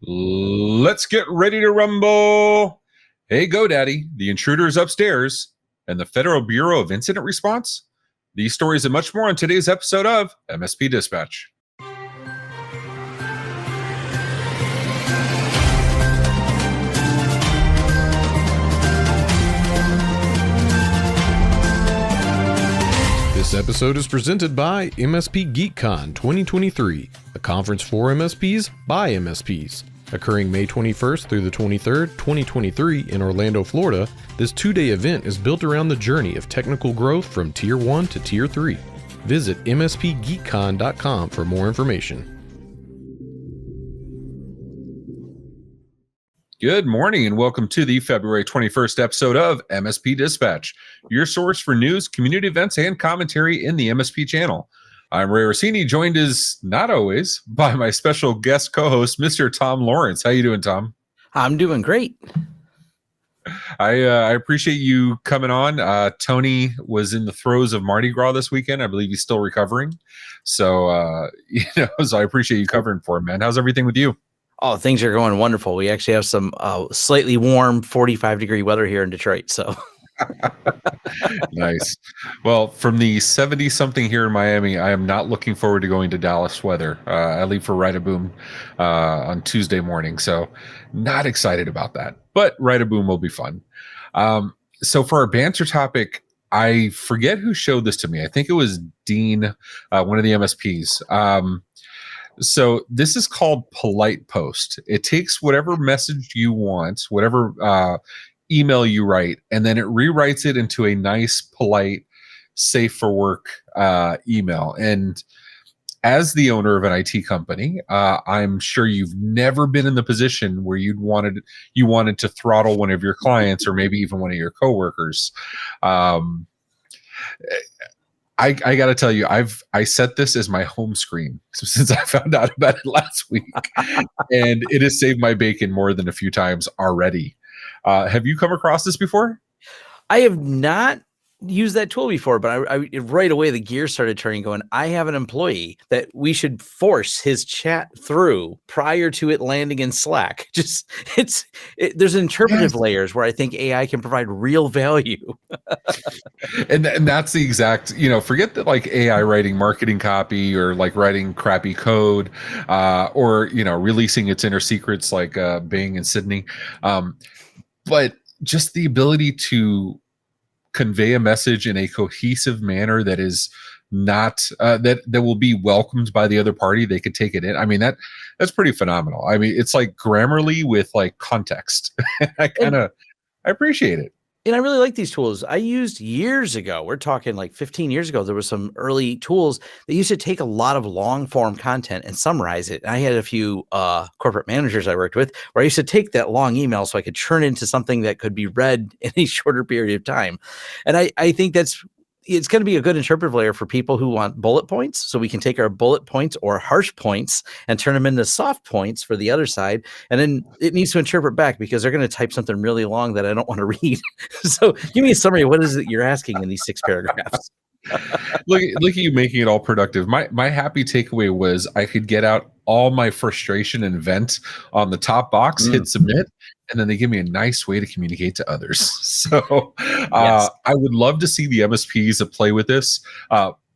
Let's get ready to rumble. Hey, GoDaddy, the intruder is upstairs, and the Federal Bureau of Incident Response. These stories and much more on today's episode of MSP Dispatch. This episode is presented by MSP GeekCon 2023, a conference for MSPs by MSPs. Occurring May 21st through the 23rd, 2023 in Orlando, Florida, this two-day event is built around the journey of technical growth from Tier 1 to Tier 3. Visit mspgeekcon.com for more information. Good morning and welcome to the February 21st episode of MSP Dispatch, your source for news, community events, and commentary in the MSP channel. I'm Ray Orsini, joined as not always by my special guest co-host, Mr. Tom Lawrence. How you doing, Tom? I'm doing great. I appreciate you coming on. Tony was in the throes of Mardi Gras this weekend. I believe he's still recovering. So, so I appreciate you covering for him, man. How's everything with you? Oh, things are going wonderful. We actually have some slightly warm 45-degree weather here in Detroit. So nice. Well, from the 70-something here in Miami, I am not looking forward to going to Dallas weather. I leave for Ride-A-Boom on Tuesday morning, so not excited about that. But Ride-A-Boom will be fun. So for our banter topic, I forget who showed this to me. I think it was Dean, one of the MSPs. So this is called Polite Post. It takes whatever message you want, whatever email you write, and then it rewrites it into a nice, polite, safe for work email. And as the owner of an IT company, I'm sure you've never been in the position where you wanted to throttle one of your clients or maybe even one of your coworkers. I got to tell you, I set this as my home screen since I found out about it last week, and it has saved my bacon more than a few times already. Have you come across this before? I have not used that tool before, but I right away the gears started turning going, I have an employee that we should force his chat through prior to it landing in Slack. There's interpretive layers where I think AI can provide real value. and that's the exact, forget that like AI writing marketing copy or like writing crappy code or, releasing its inner secrets like Bing and Sydney. But just the ability to convey a message in a cohesive manner that is not that will be welcomed by the other party. They could take it in. I mean, that's pretty phenomenal. I mean, it's like Grammarly with like context. I appreciate it. And I really like these tools. I used years ago, we're talking like 15 years ago, there were some early tools that used to take a lot of long form content and summarize it. I had a few corporate managers I worked with where I used to take that long email so I could turn it into something that could be read in a shorter period of time. And I think it's going to be a good interpretive layer for people who want bullet points. So we can take our bullet points or harsh points and turn them into soft points for the other side. And then it needs to interpret back because they're going to type something really long that I don't want to read. So give me a summary. What is it you're asking in these 6 paragraphs? Look at you making it all productive. My happy takeaway was I could get out all my frustration and vent on the top box, hit submit, and then they give me a nice way to communicate to others. So yes. I would love to see the MSPs play with this.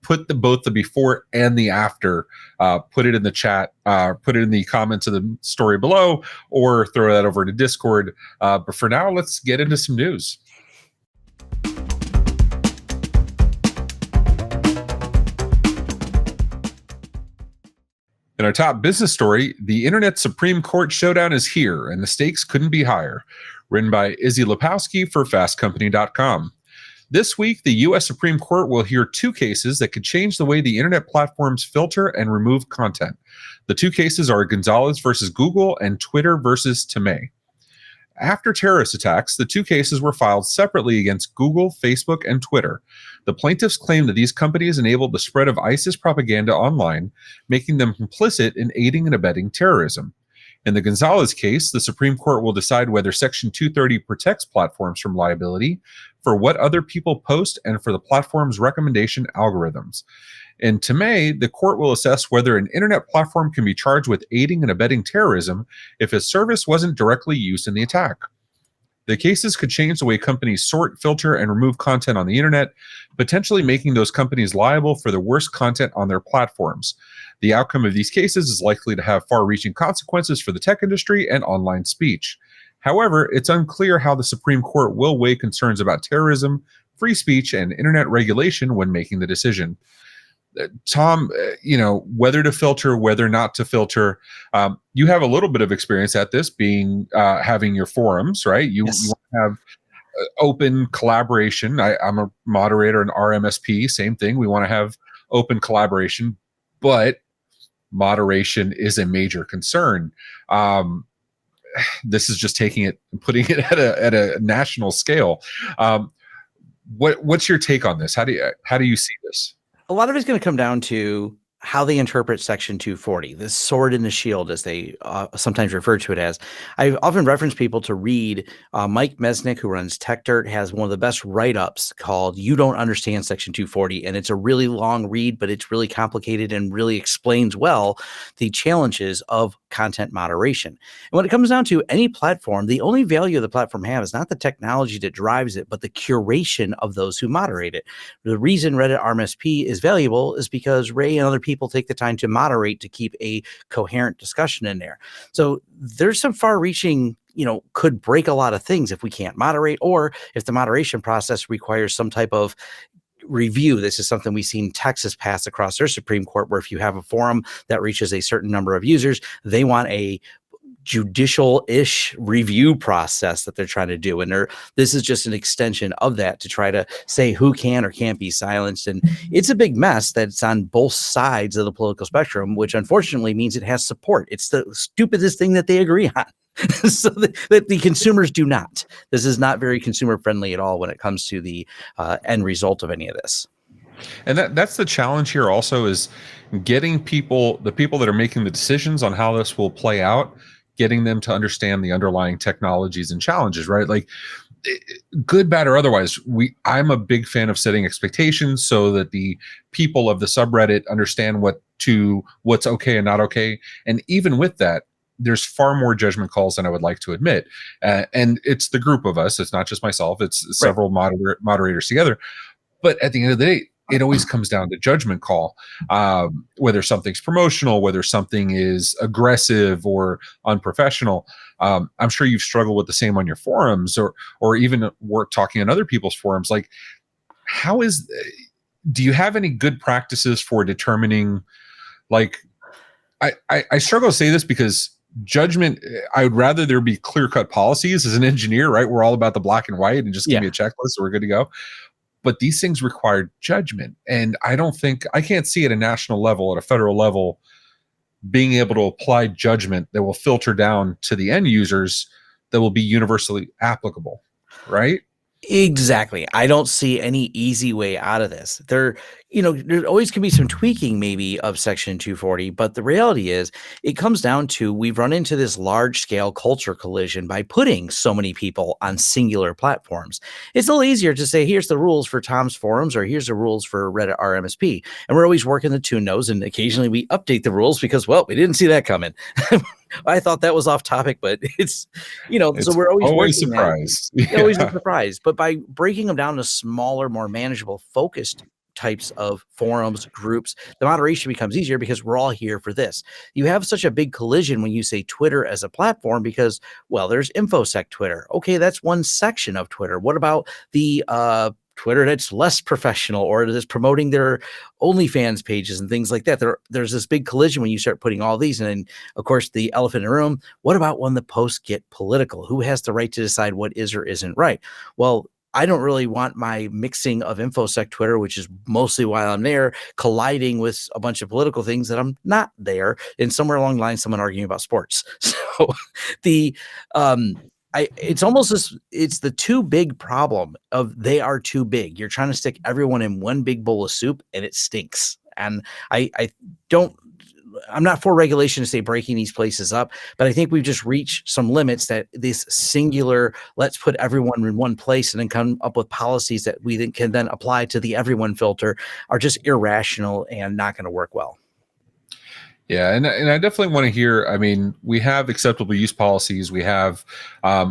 Put both the before and the after. Put it in the chat. Put it in the comments of the story below, or throw that over to Discord. But for now, let's get into some news. In our top business story, the Internet Supreme Court Showdown is here, and the stakes couldn't be higher. Written by Izzy Lepowski for FastCompany.com. This week, the U.S. Supreme Court will hear 2 cases that could change the way the Internet platforms filter and remove content. The 2 cases are Gonzalez versus Google and Twitter versus Temei. After terrorist attacks, the 2 cases were filed separately against Google, Facebook, and Twitter. The plaintiffs claim that these companies enabled the spread of ISIS propaganda online, making them complicit in aiding and abetting terrorism. In the Gonzalez case, the Supreme Court will decide whether Section 230 protects platforms from liability for what other people post and for the platform's recommendation algorithms. In May, the court will assess whether an internet platform can be charged with aiding and abetting terrorism if a service wasn't directly used in the attack. The cases could change the way companies sort, filter, and remove content on the internet, potentially making those companies liable for the worst content on their platforms. The outcome of these cases is likely to have far reaching consequences for the tech industry and online speech. However, it's unclear how the Supreme Court will weigh concerns about terrorism, free speech, and internet regulation when making the decision. Tom, whether to filter, whether not to filter. You have a little bit of experience at this, being having your forums, right? You Yes. want to have open collaboration. I'm a moderator in RMSP, same thing. We want to have open collaboration, but moderation is a major concern. This is just taking it and putting it at a national scale. What's your take on this? How do you see this? A lot of it's going to come down to how they interpret Section 240, the sword and the shield, as they sometimes refer to it as. I've often referenced people to read Mike Mesnick, who runs TechDirt, has one of the best write-ups called You Don't Understand Section 240. And it's a really long read, but it's really complicated and really explains well the challenges of content moderation. And when it comes down to any platform, the only value the platform has is not the technology that drives it, but the curation of those who moderate it. The reason Reddit RMSP is valuable is because Ray and other people take the time to moderate to keep a coherent discussion in there. So there's some far-reaching, could break a lot of things if we can't moderate, or if the moderation process requires some type of review. This is something we've seen Texas pass across their Supreme Court, where if you have a forum that reaches a certain number of users, they want a judicial-ish review process that they're trying to do. And this is just an extension of that to try to say who can or can't be silenced. And it's a big mess that's on both sides of the political spectrum, which unfortunately means it has support. It's the stupidest thing that they agree on. So that the consumers do not. This is not very consumer friendly at all when it comes to the end result of any of this. And that's the challenge here also, is getting the people that are making the decisions on how this will play out, getting them to understand the underlying technologies and challenges, right? Like, good, bad, or otherwise, I'm a big fan of setting expectations so that the people of the subreddit understand what's okay and not okay. And even with that, there's far more judgment calls than I would like to admit. And it's the group of us. It's not just myself. It's several moderators together. But at the end of the day, it always comes down to judgment call, whether something's promotional, whether something is aggressive or unprofessional. I'm sure you've struggled with the same on your forums, or even work talking on other people's forums. Like, do you have any good practices for determining, like, I struggle to say this because judgment, I would rather there be clear-cut policies. As an engineer, right, we're all about the black and white and just give me a checklist so we're good to go. But these things require judgment. And I can't see at a national level, at a federal level, being able to apply judgment that will filter down to the end users that will be universally applicable, right? Exactly. I don't see any easy way out of this. There always can be some tweaking maybe of Section 240, but the reality is it comes down to we've run into this large scale culture collision by putting so many people on singular platforms. It's a little easier to say, here's the rules for Tom's forums, or here's the rules for Reddit RMSP. And we're always working the tune nose, and occasionally we update the rules because, well, we didn't see that coming. I thought that was off topic, but it's so we're always surprised. Always a surprise. But by breaking them down to smaller, more manageable, focused types of forums, groups, the moderation becomes easier because we're all here for this. You have such a big collision when you say Twitter as a platform because, well, there's InfoSec Twitter. Okay, that's one section of Twitter. What about the Twitter that's less professional or that's promoting their OnlyFans pages and things like that? There's this big collision when you start putting all these. And then, of course, the elephant in the room, what about when the posts get political? Who has the right to decide what is or isn't right? Well, I don't really want my mixing of InfoSec Twitter, which is mostly why I'm there, colliding with a bunch of political things that I'm not there. And somewhere along the line, someone arguing about sports. So it's almost it's the too big problem of they are too big. You're trying to stick everyone in one big bowl of soup and it stinks. And I don't I'm not for regulation to say breaking these places up, but I think we've just reached some limits that this singular, let's put everyone in one place and then come up with policies that we then can then apply to the everyone filter are just irrational and not going to work well. Yeah, and I definitely want to hear. I mean, we have acceptable use policies. We have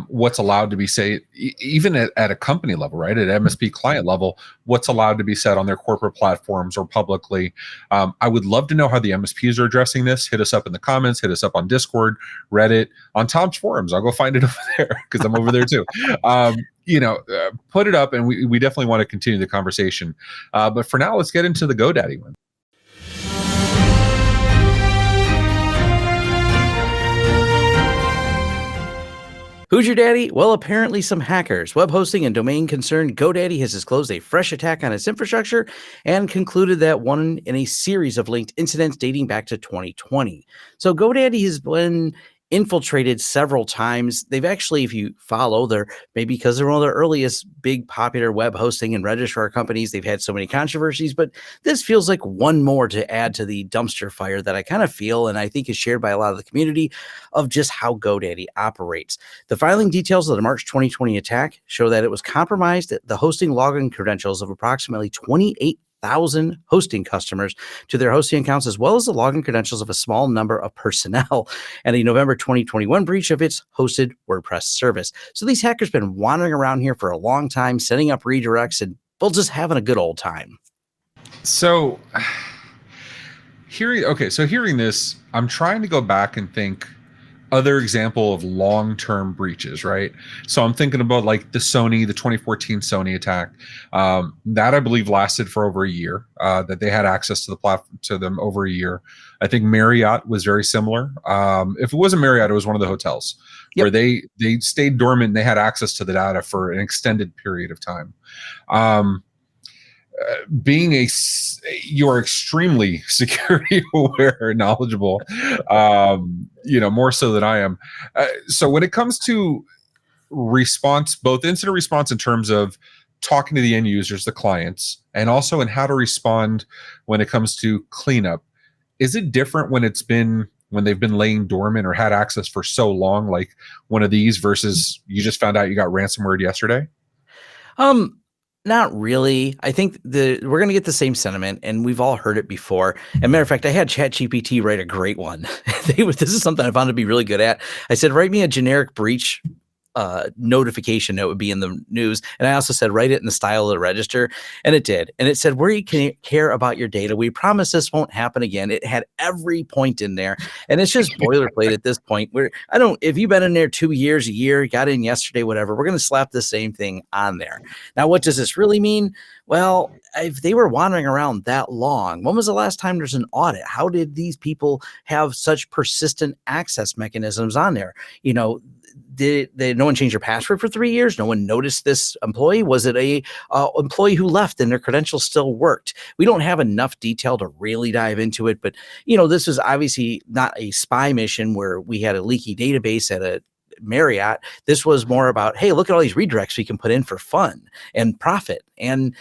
what's allowed to be said, even at a company level, right? At MSP client level, what's allowed to be said on their corporate platforms or publicly. I would love to know how the MSPs are addressing this. Hit us up in the comments. Hit us up on Discord, Reddit, on Tom's forums. I'll go find it over there because I'm over there too. Put it up, and we definitely want to continue the conversation. But for now, let's get into the GoDaddy one. Who's your daddy? Well, apparently some hackers. Web hosting and domain concern GoDaddy has disclosed a fresh attack on its infrastructure and concluded that one in a series of linked incidents dating back to 2020. So GoDaddy has been infiltrated several times. They've actually, if you follow, they're maybe because they're one of the earliest big popular web hosting and registrar companies, they've had so many controversies, but this feels like one more to add to the dumpster fire that I kind of feel, and I think is shared by a lot of the community, of just how GoDaddy operates. The filing details of the March 2020 attack show that it was compromised the hosting login credentials of approximately 28,000 hosting customers to their hosting accounts, as well as the login credentials of a small number of personnel, and a November 2021 breach of its hosted WordPress service. So these hackers been wandering around here for a long time, setting up redirects, and well, just having a good old time. So hearing this, I'm trying to go back and think other example of long-term breaches, right? So I'm thinking about like the 2014 Sony attack. That I believe lasted for over a year, that they had access to the platform to them over a year. I think Marriott was very similar. If it wasn't Marriott, it was one of the hotels where they stayed dormant and they had access to the data for an extended period of time. You're extremely security aware and knowledgeable, more so than I am. So when it comes to response, both incident response in terms of talking to the end users, the clients, and also in how to respond when it comes to cleanup, is it different when they've been laying dormant or had access for so long, like one of these, versus you just found out you got ransomware yesterday? Not really. I think we're going to get the same sentiment, and we've all heard it before. And matter of fact, I had ChatGPT write a great one. This is something I found to be really good at. I said, write me a generic breach notification that would be in the news. And I also said, write it in the style of the register. And it did. And it said, we can care about your data. We promise this won't happen again. It had every point in there. And it's just boilerplate at this point where if you've been in there 2 years, a year, got in yesterday, whatever, we're going to slap the same thing on there. Now, what does this really mean? Well, if they were wandering around that long, when was the last time there's an audit? How did these people have such persistent access mechanisms on there? Did no one change their password for 3 years? No one noticed this employee? Was it a employee who left and their credentials still worked? We don't have enough detail to really dive into it, but this was obviously not a spy mission where we had a leaky database at a Marriott. This was more about, hey, look at all these redirects we can put in for fun and profit. And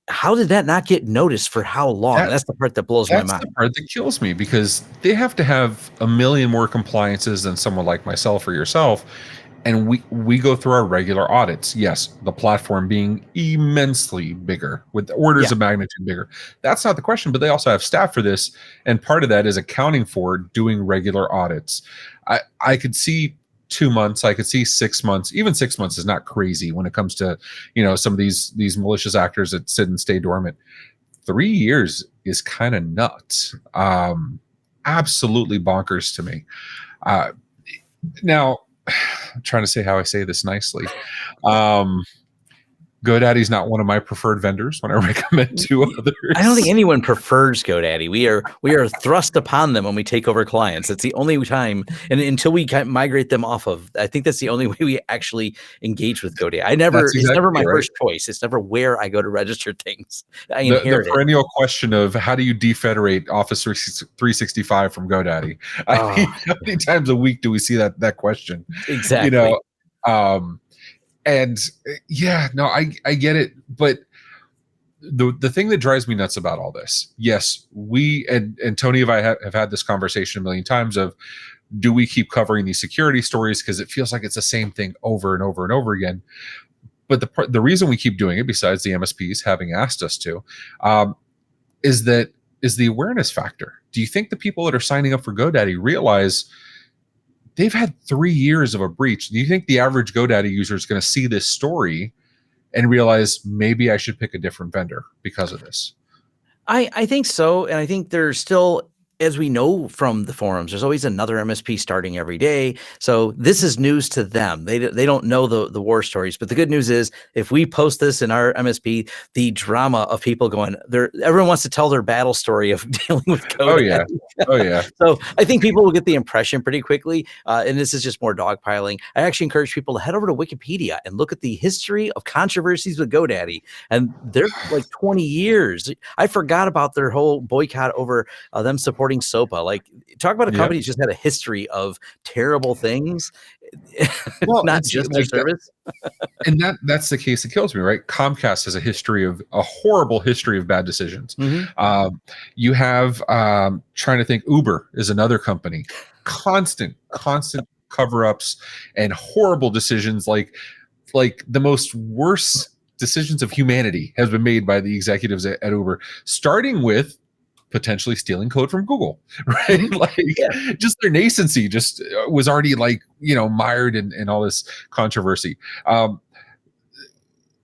how did that not get noticed for how long? That's the part that blows my mind. That's the part that kills me, because they have to have a million more compliances than someone like myself or yourself. And we go through our regular audits. Yes, the platform being immensely bigger, with orders of magnitude bigger. That's not the question, but they also have staff for this. And part of that is accounting for doing regular audits. I could see 2 months, I could see 6 months. Even 6 months is not crazy when it comes to, some of these malicious actors that sit and stay dormant. 3 years is kind of nuts. Absolutely bonkers to me. Now, I'm trying to say how I say this nicely. GoDaddy's not one of my preferred vendors when I recommend to others. I don't think anyone prefers GoDaddy. We are thrust upon them when we take over clients. It's the only time, and until we migrate them off of, I think that's the only way we actually engage with GoDaddy. It's never my first choice. It's never where I go to register things. I inherit the perennial question of how do you defederate Office 365 from GoDaddy? I mean, how many times a week do we see that question? Exactly. And I get it, but the thing that drives me nuts about all this, yes, we and Tony and I have had this conversation a million times of, do we keep covering these security stories because it feels like it's the same thing over and over and over again? But the reason we keep doing it, besides the MSPs having asked us to, is the awareness factor. Do you think the people that are signing up for GoDaddy realize they've had 3 years of a breach? Do you think the average GoDaddy user is going to see this story and realize maybe I should pick a different vendor because of this? I think so. And I think there's still, as we know from the forums, there's always another MSP starting every day. So this is news to them. They don't know the war stories. But the good news is, if we post this in our MSP, the drama of people going there, everyone wants to tell their battle story of dealing with code. Oh yeah. Oh yeah. So I think people will get the impression pretty quickly. And this is just more dogpiling. I actually encourage people to head over to Wikipedia and look at the history of controversies with GoDaddy. And they're like 20 years. I forgot about their whole boycott over them supporting SOPA. Like, talk about a company that's just had a history of terrible things. Well, not just their service. And that's the case that kills me, right? Comcast has a horrible history of bad decisions. Mm-hmm. You have trying to think, Uber is another company, constant cover-ups and horrible decisions, like the most worst decisions of humanity has been made by the executives at Uber, starting with potentially stealing code from Google, right? Just their nascency just was already mired in all this controversy. And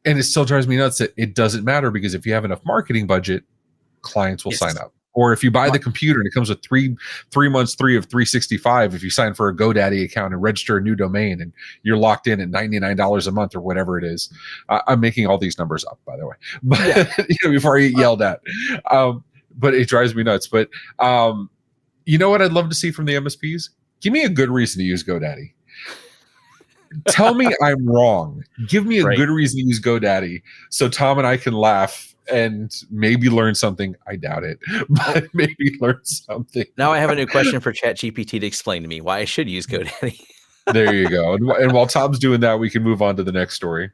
it still drives me nuts that it doesn't matter, because if you have enough marketing budget, clients will sign up. Or if you buy the computer and it comes with three months free of 365, if you sign for a GoDaddy account and register a new domain, and you're locked in at $99 a month or whatever it is. I'm making all these numbers up, by the way, but before I get yelled at. But it drives me nuts. But you know what I'd love to see from the MSPs? Give me a good reason to use GoDaddy. Tell me I'm wrong. Give me a good reason to use GoDaddy so Tom and I can laugh and maybe learn something. I doubt it, but maybe learn something. Now I have a new question for ChatGPT to explain to me why I should use GoDaddy. There you go. And while Tom's doing that, we can move on to the next story.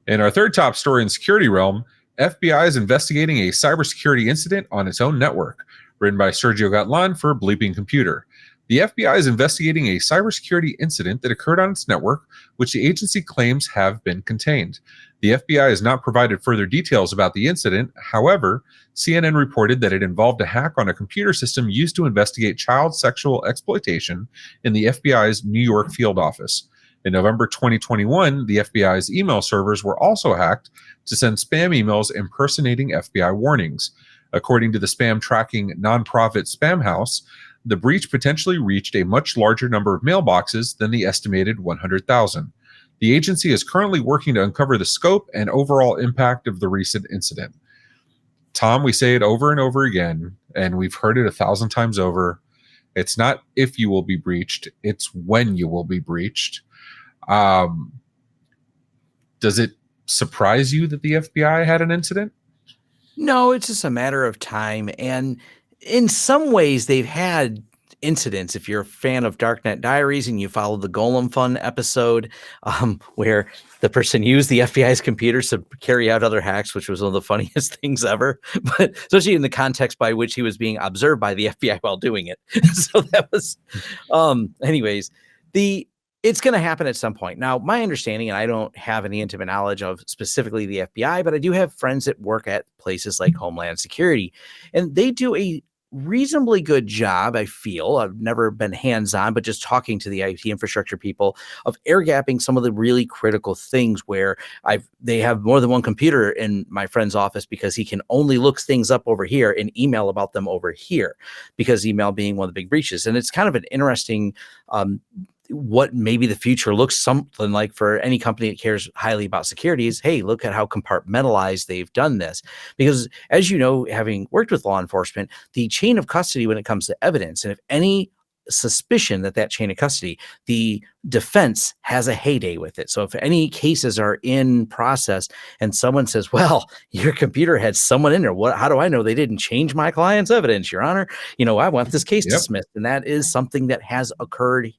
In our third top story in security realm, FBI is investigating a cybersecurity incident on its own network. Written by Sergio Gatlan for Bleeping Computer. The FBI is investigating a cybersecurity incident that occurred on its network, which the agency claims have been contained. The FBI has not provided further details about the incident. However, CNN reported that it involved a hack on a computer system used to investigate child sexual exploitation in the FBI's New York field office. In November 2021, the FBI's email servers were also hacked to send spam emails impersonating FBI warnings. According to the spam tracking nonprofit Spamhaus, the breach potentially reached a much larger number of mailboxes than the estimated 100,000. The agency is currently working to uncover the scope and overall impact of the recent incident. Tom, we say it over and over again, and we've heard it 1,000 times over. It's not if you will be breached, it's when you will be breached. Does it surprise you that the FBI had an incident? No, it's just a matter of time. And in some ways, they've had incidents. If you're a fan of Darknet Diaries and you follow the Golem Fund episode, where the person used the FBI's computers to carry out other hacks, which was one of the funniest things ever, but especially in the context by which he was being observed by the FBI while doing it. So that was, anyways, it's going to happen at some point. Now, my understanding, and I don't have any intimate knowledge of specifically the FBI, but I do have friends that work at places like Homeland Security, and they do a reasonably good job, I feel. I've never been hands-on, but just talking to the IT infrastructure people, of air gapping some of the really critical things where they have more than one computer in my friend's office because he can only look things up over here and email about them over here, because email being one of the big breaches. And it's kind of an interesting what maybe the future looks something like for any company that cares highly about security is, hey, look at how compartmentalized they've done this. Because as you know, having worked with law enforcement, the chain of custody when it comes to evidence, and if any suspicion that chain of custody, the defense has a heyday with it. So if any cases are in process and someone says, well, your computer had someone in there, how do I know they didn't change my client's evidence, Your Honor? I want this case dismissed. And that is something that has occurred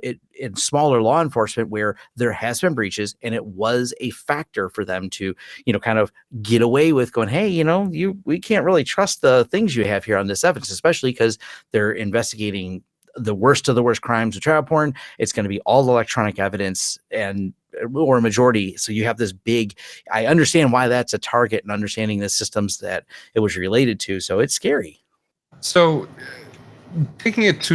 in smaller law enforcement where there has been breaches and it was a factor for them to, kind of get away with going, hey, we can't really trust the things you have here on this evidence, especially because they're investigating the worst of the worst crimes with child porn. It's going to be all electronic evidence or a majority. So you have this big, I understand why that's a target and understanding the systems that it was related to. So it's scary. So taking it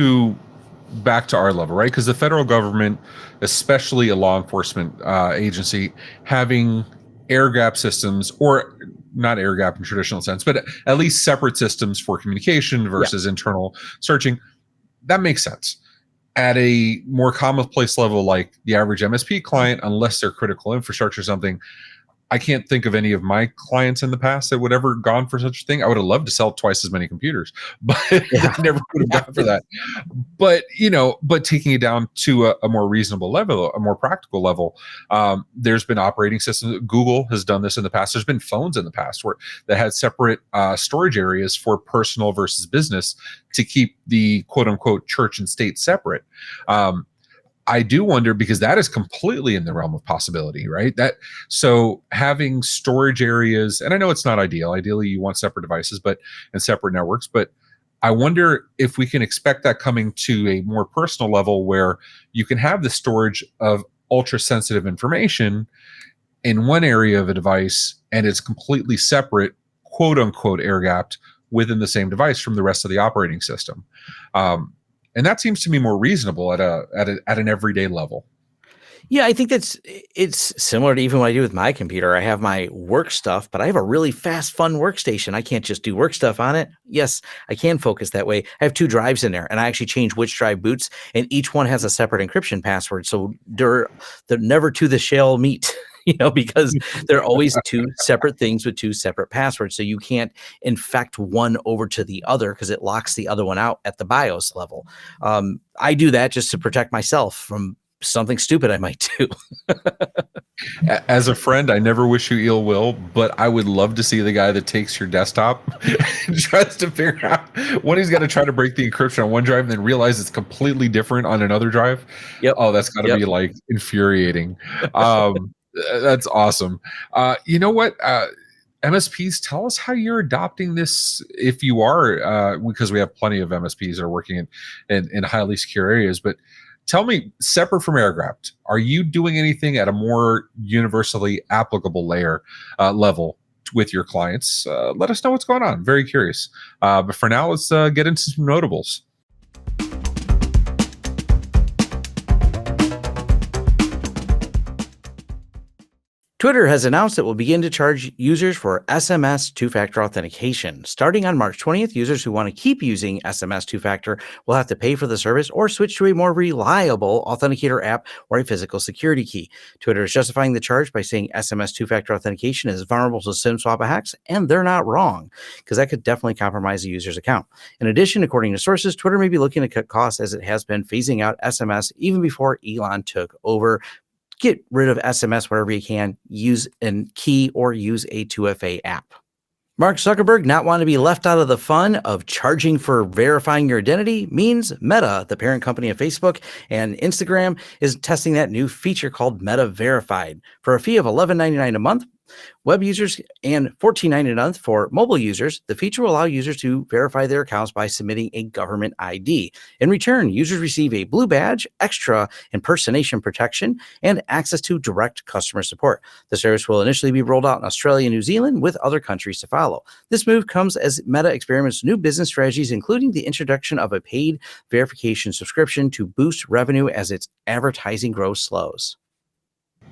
back to our level, right? Because the federal government, especially a law enforcement agency, having air gap systems, or not air gap in traditional sense, but at least separate systems for communication versus internal searching, that makes sense. At a more commonplace level, like the average MSP client, unless they're critical infrastructure or something, I can't think of any of my clients in the past that would ever gone for such a thing. I would have loved to sell twice as many computers, but I never would have gone for that. But, but taking it down to a more reasonable level, a more practical level, there's been operating systems. Google has done this in the past. There's been phones in the past that had separate storage areas for personal versus business to keep the quote unquote church and state separate. I do wonder, because that is completely in the realm of possibility, right? So having storage areas, and I know it's not ideal. Ideally, you want separate devices, and separate networks. But I wonder if we can expect that coming to a more personal level, where you can have the storage of ultra sensitive information in one area of a device, and it's completely separate, quote unquote, air gapped within the same device from the rest of the operating system. And that seems to me more reasonable at an everyday level. Yeah, I think it's similar to even what I do with my computer. I have my work stuff, but I have a really fast, fun workstation. I can't just do work stuff on it. Yes, I can focus that way. I have 2 drives in there, and I actually change which drive boots, and each one has a separate encryption password. So they're never to the shall meet. Because they're always 2 separate things with 2 separate passwords. So you can't infect one over to the other because it locks the other one out at the BIOS level. I do that just to protect myself from something stupid I might do. As a friend, I never wish you ill will, but I would love to see the guy that takes your desktop and tries to figure out when he's got to try to break the encryption on one drive and then realize it's completely different on another drive. Yep. Oh, that's got to be like infuriating. That's awesome. You know what? MSPs, tell us how you're adopting this, if you are, because we have plenty of MSPs that are working in highly secure areas. But tell me, separate from air gapped, are you doing anything at a more universally applicable level with your clients? Let us know what's going on. I'm very curious. But for now, let's get into some notables. Twitter has announced it will begin to charge users for SMS two-factor authentication. Starting on March 20th, users who want to keep using SMS two-factor will have to pay for the service or switch to a more reliable authenticator app or a physical security key. Twitter is justifying the charge by saying SMS two-factor authentication is vulnerable to SIM swap hacks, and they're not wrong, because that could definitely compromise a user's account. In addition, according to sources, Twitter may be looking to cut costs as it has been phasing out SMS even before Elon took over. Get rid of SMS wherever you can, use a key or use a 2FA app. Mark Zuckerberg not wanting to be left out of the fun of charging for verifying your identity means Meta, the parent company of Facebook and Instagram, is testing that new feature called Meta Verified. For a fee of $11.99 a month, web users and $14.99 a month for mobile users, the feature will allow users to verify their accounts by submitting a government ID. In return, users receive a blue badge, extra impersonation protection, and access to direct customer support. The service will initially be rolled out in Australia and New Zealand, with other countries to follow. This move comes as Meta experiments new business strategies, including the introduction of a paid verification subscription to boost revenue as its advertising growth slows.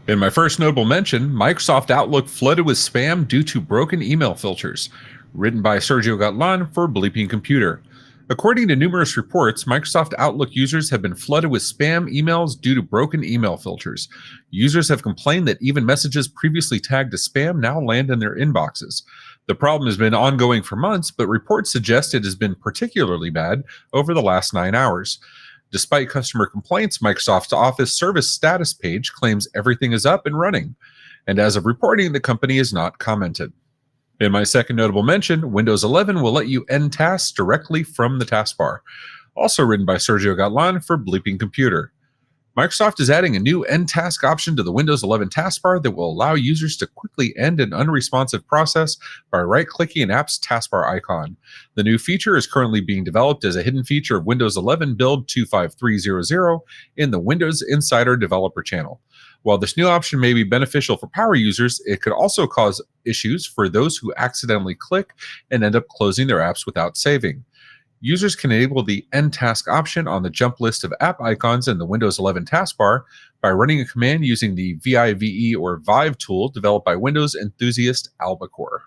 In my first notable mention, Microsoft Outlook flooded with spam due to broken email filters. Written by Sergio Gatlan for Bleeping Computer. According to numerous reports, Microsoft Outlook users have been flooded with spam emails due to broken email filters. Users have complained that even messages previously tagged as spam now land in their inboxes. The problem has been ongoing for months, but reports suggest it has been particularly bad over the last 9 hours. Despite customer complaints, Microsoft's Office service status page claims everything is up and running. And as of reporting, the company has not commented. In my second notable mention, Windows 11 will let you end tasks directly from the taskbar. Also written by Sergio Gatlan for Bleeping Computer. Microsoft is adding a new end task option to the Windows 11 taskbar that will allow users to quickly end an unresponsive process by right-clicking an app's taskbar icon. The new feature is currently being developed as a hidden feature of Windows 11 build 25300 in the Windows Insider developer channel. While this new option may be beneficial for power users, it could also cause issues for those who accidentally click and end up closing their apps without saving. Users can enable the End Task option on the jump list of app icons in the Windows 11 taskbar by running a command using the VIVE or Vive tool developed by Windows enthusiast Albacore.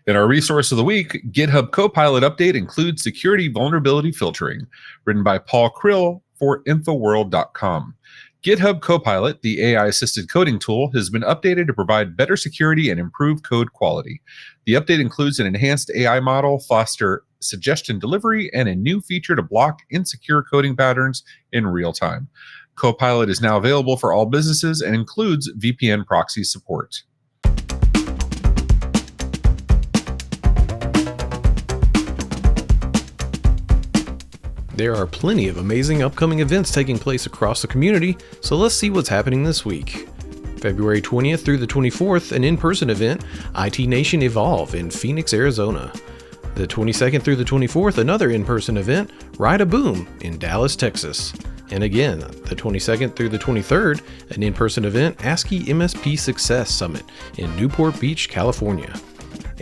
In our resource of the week, GitHub Copilot update includes security vulnerability filtering, written by Paul Krill for Infoworld.com. GitHub Copilot, the AI-assisted coding tool, has been updated to provide better security and improve code quality. The update includes an enhanced AI model, foster suggestion delivery, and a new feature to block insecure coding patterns in real time. Copilot is now available for all businesses and includes VPN proxy support. There are plenty of amazing upcoming events taking place across the community, so let's see what's happening this week. February 20th through the 24th, an in-person event, IT Nation Evolve in Phoenix, Arizona. The 22nd through the 24th, another in-person event, Ride a Boom in Dallas, Texas. And again, the 22nd through the 23rd, an in-person event, ASCII MSP Success Summit in Newport Beach, California.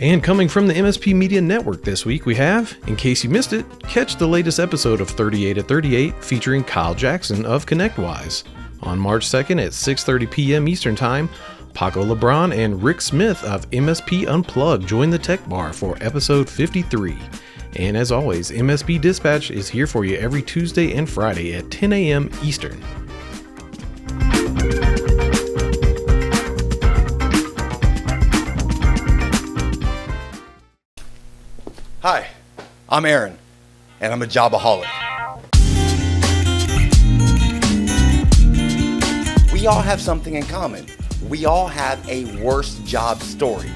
And coming from the MSP Media Network this week, we have, in case you missed it, catch the latest episode of 38 at 38 featuring Kyle Jackson of ConnectWise. On March 2nd at 6:30 p.m. Eastern Time, Paco LeBron and Rick Smith of MSP Unplugged join the Tech Bar for episode 53. And as always, MSP Dispatch is here for you every Tuesday and Friday at 10 a.m. Eastern. Hi, I'm Aaron, and I'm a jobaholic. We all have something in common. We all have a worst job story.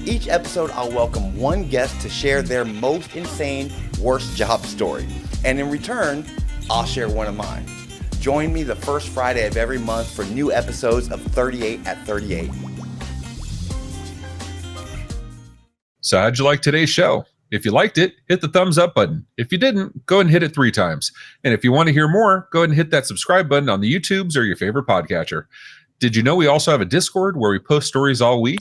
Each episode, I'll welcome one guest to share their most insane worst job story. And in return, I'll share one of mine. Join me the first Friday of every month for new episodes of 38 at 38. So how'd you like today's show? If you liked it, hit the thumbs up button. If you didn't, go ahead and hit it 3 times. And if you want to hear more, go ahead and hit that subscribe button on the YouTubes or your favorite podcatcher. Did you know we also have a Discord where we post stories all week?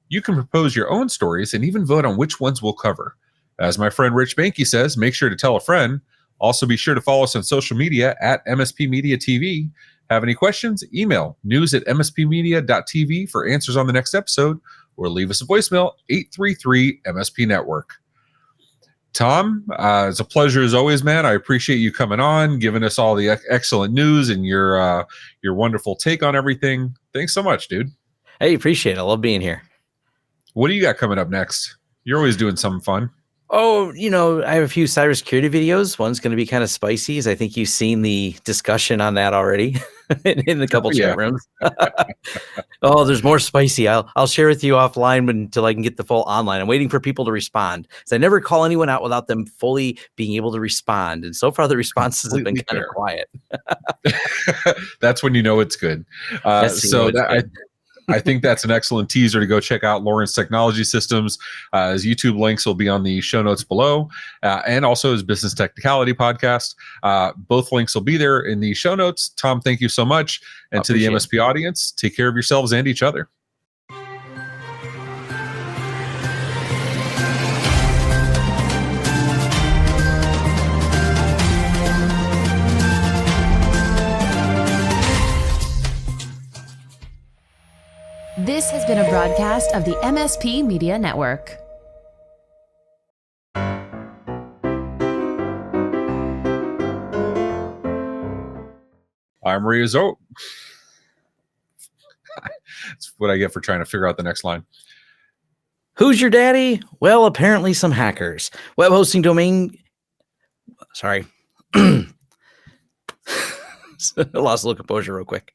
You can propose your own stories and even vote on which ones we'll cover. As my friend Rich Banky says, make sure to tell a friend. Also be sure to follow us on social media at MSP Media TV. Have any questions? Email news@mspmedia.tv for answers on the next episode, or leave us a voicemail, 833 MSP Network. Tom, it's a pleasure as always, man. I appreciate you coming on, giving us all the excellent news and your wonderful take on everything. Thanks so much, dude. Hey, appreciate it. I love being here. What do you got coming up next? You're always doing something fun. Oh, I have a few cybersecurity videos. One's going to be kind of spicy, as I think you've seen the discussion on that already in the couple chat rooms. Oh, there's more spicy. I'll share with you offline until I can get the full online. I'm waiting for people to respond. So I never call anyone out without them fully being able to respond. And so far, the responses have been kind of quiet. That's when you know it's good. I think that's an excellent teaser to go check out Lawrence Technology Systems. His YouTube links will be on the show notes below, and also his Business Technicality podcast. Both links will be there in the show notes. Tom, thank you so much. And to the MSP audience, take care of yourselves and each other. This has been a broadcast of the MSP Media Network. I'm Rio. That's what I get for trying to figure out the next line. Who's your daddy? Well, apparently some hackers. Web hosting domain. Sorry. I lost a little composure real quick.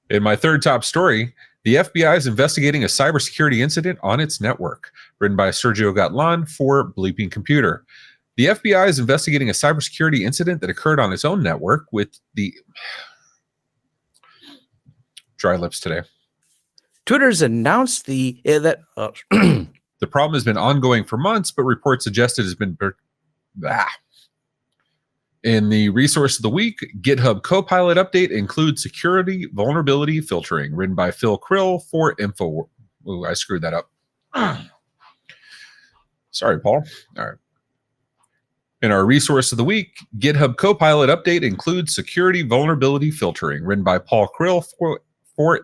In my third top story, The FBI is investigating a cybersecurity incident on its network. Written by Sergio Gatlan for Bleeping Computer. The FBI is investigating a cybersecurity incident that occurred on its own network with the... Dry lips today. Twitter's announced the problem has been ongoing for months, but reports suggest it has been... In the resource of the week, GitHub Copilot update includes security vulnerability filtering. Written by Phil Krill for Info... Ooh, I screwed that up. Sorry, Paul. All right. In our resource of the week, GitHub Copilot update includes security vulnerability filtering. Written by Paul Krill for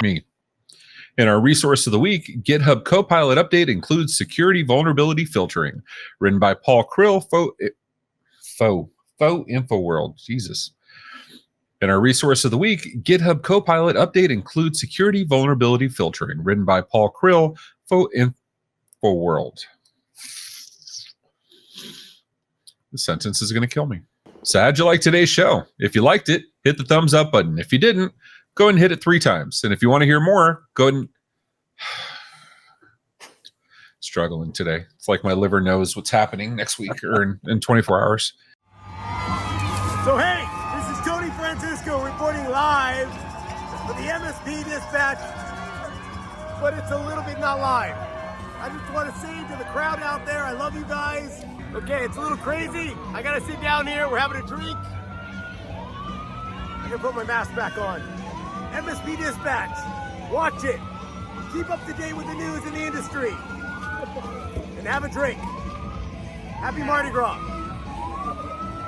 me. In our resource of the week, GitHub Copilot update includes security vulnerability filtering. Written by Paul Krill for InfoWorld. Jesus. In our resource of the week, GitHub Copilot update includes security vulnerability filtering. Written by Paul Krill for InfoWorld. This sentence is going to kill me. So how'd you like today's show? If you liked it, hit the thumbs up button. If you didn't, go ahead and hit it 3 times. And if you want to hear more, go ahead and... Struggling today. It's like my liver knows what's happening next week or in 24 hours. So hey, this is Tony Francisco reporting live for the MSP Dispatch, but it's a little bit not live. I just want to say to the crowd out there, I love you guys. Okay, it's a little crazy. I gotta sit down here, we're having a drink. I gotta put my mask back on. MSP Dispatch, watch it. Keep up to date with the news in the industry. And have a drink. Happy Mardi Gras.